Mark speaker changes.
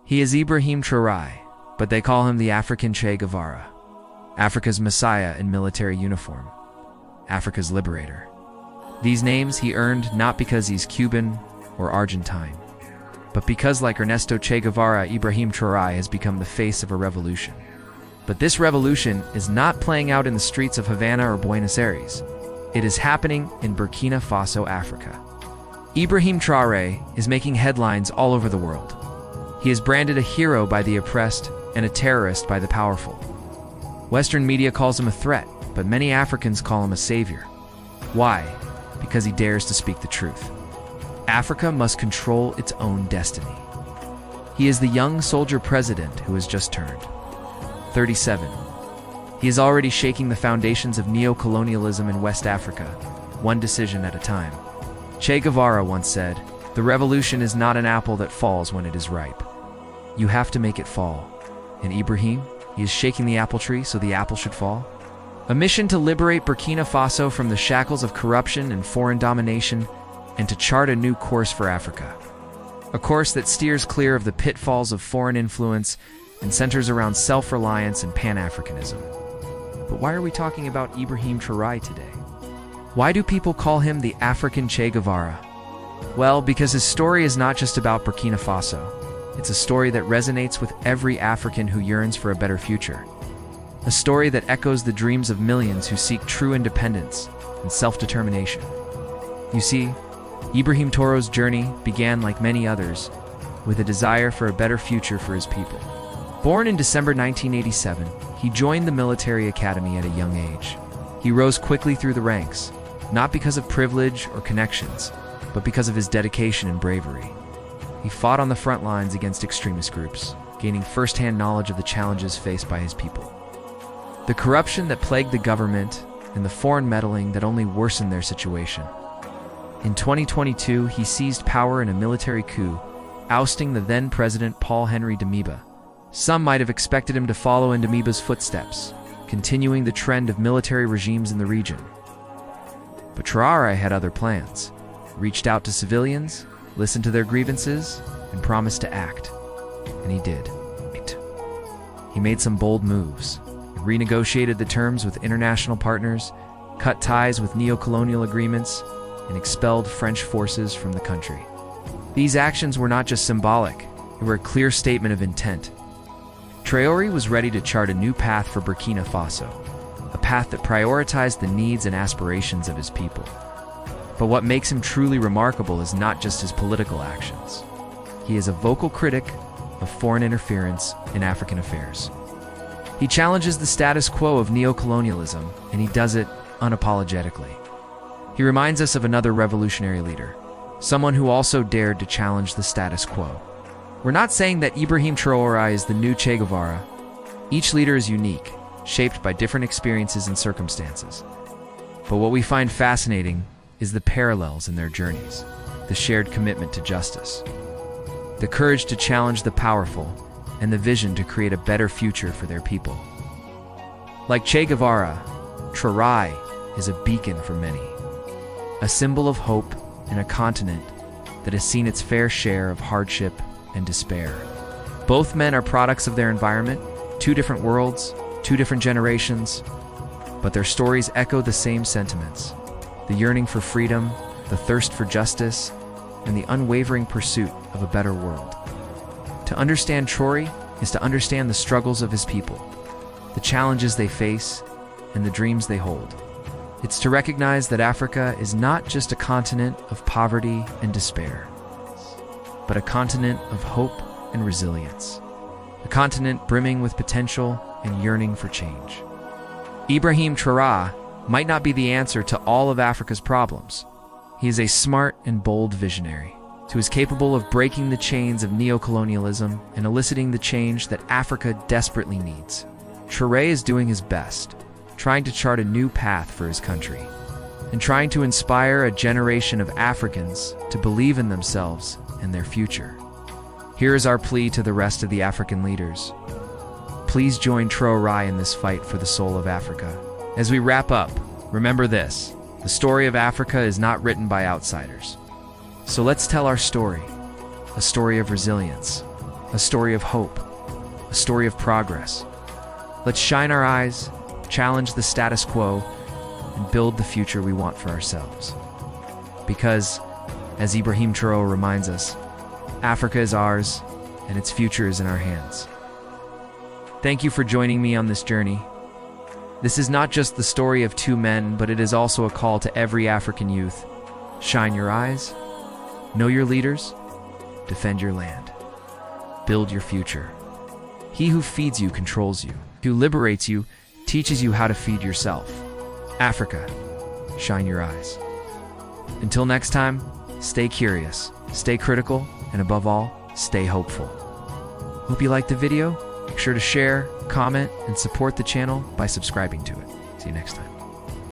Speaker 1: He is Ibrahim Traoré, but they call him the African Che Guevara, Africa's messiah in military uniform, Africa's liberator. These names he earned not because he's Cuban or Argentine, but because, like Ernesto Che Guevara, Ibrahim Traoré has become the face of a revolution. But this revolution is not playing out in the streets of Havana or Buenos Aires. It is happening in Burkina Faso, Africa. Ibrahim Traoré is making headlines all over the world. He is branded a hero by the oppressed and a terrorist by the powerful. Western media calls him a threat, but many Africans call him a savior. Why? Because he dares to speak the truth. Africa must control its own destiny. He is the young soldier president who has just turned 37. He is already shaking the foundations of neocolonialism in West Africa, one decision at a time. Che Guevara once said, "The revolution is not an apple that falls when it is ripe. You have to make it fall." And Ibrahim, he is shaking the apple tree so the apple should fall. A mission to liberate Burkina Faso from the shackles of corruption and foreign domination, and to chart a new course for Africa. A course that steers clear of the pitfalls of foreign influence and centers around self-reliance and Pan-Africanism. But why are we talking about Ibrahim Traoré today? Why do people call him the African Che Guevara? Well, because his story is not just about Burkina Faso. It's a story that resonates with every African who yearns for a better future. A story that echoes the dreams of millions who seek true independence and self-determination. You see, Ibrahim Traoré's journey began, like many others, with a desire for a better future for his people. Born in December 1987, he joined the military academy at a young age. He rose quickly through the ranks, not because of privilege or connections, but because of his dedication and bravery. He fought on the front lines against extremist groups, gaining first-hand knowledge of the challenges faced by his people. The corruption that plagued the government and the foreign meddling that only worsened their situation. In 2022, he seized power in a military coup, ousting the then-President Paul-Henri Damiba. Some might have expected him to follow in Damiba's footsteps, continuing the trend of military regimes in the region. But Traoré had other plans, reached out to civilians, listened to their grievances, and promised to act. And he did. He made some bold moves, renegotiated the terms with international partners, cut ties with neocolonial agreements, and expelled French forces from the country. These actions were not just symbolic, they were a clear statement of intent. Traoré was ready to chart a new path for Burkina Faso, a path that prioritized the needs and aspirations of his people. But what makes him truly remarkable is not just his political actions. He is a vocal critic of foreign interference in African affairs. He challenges the status quo of neocolonialism, and he does it unapologetically. He reminds us of another revolutionary leader, someone who also dared to challenge the status quo. We're not saying that Ibrahim Traoré is the new Che Guevara. Each leader is unique, shaped by different experiences and circumstances. But what we find fascinating is the parallels in their journeys, the shared commitment to justice, the courage to challenge the powerful, and the vision to create a better future for their people. Like Che Guevara, Traoré is a beacon for many, a symbol of hope in a continent that has seen its fair share of hardship and despair. Both men are products of their environment, two different worlds, two different generations, but their stories echo the same sentiments: the yearning for freedom, the thirst for justice, and the unwavering pursuit of a better world. To understand Traoré is to understand the struggles of his people, the challenges they face, and the dreams they hold. It's to recognize that Africa is not just a continent of poverty and despair, but a continent of hope and resilience, a continent brimming with potential and yearning for change. Ibrahim Traoré might not be the answer to all of Africa's problems. He is a smart and bold visionary who is capable of breaking the chains of neocolonialism and eliciting the change that Africa desperately needs. Traoré is doing his best, trying to chart a new path for his country, and trying to inspire a generation of Africans to believe in themselves and their future. Here is our plea to the rest of the African leaders. Please join Traoré in this fight for the soul of Africa. As we wrap up, remember this: the story of Africa is not written by outsiders. So let's tell our story, a story of resilience, a story of hope, a story of progress. Let's shine our eyes, challenge the status quo, and build the future we want for ourselves. Because, as Ibrahim Traoré reminds us, Africa is ours, and its future is in our hands. Thank you for joining me on this journey. This is not just the story of two men, but it is also a call to every African youth. Shine your eyes, know your leaders, defend your land, build your future. He who feeds you controls you, who liberates you teaches you how to feed yourself. Africa, shine your eyes. Until next time, stay curious, stay critical, and above all, stay hopeful. Hope you liked the video. Make sure to share, comment, and support the channel by subscribing to it. See you next time.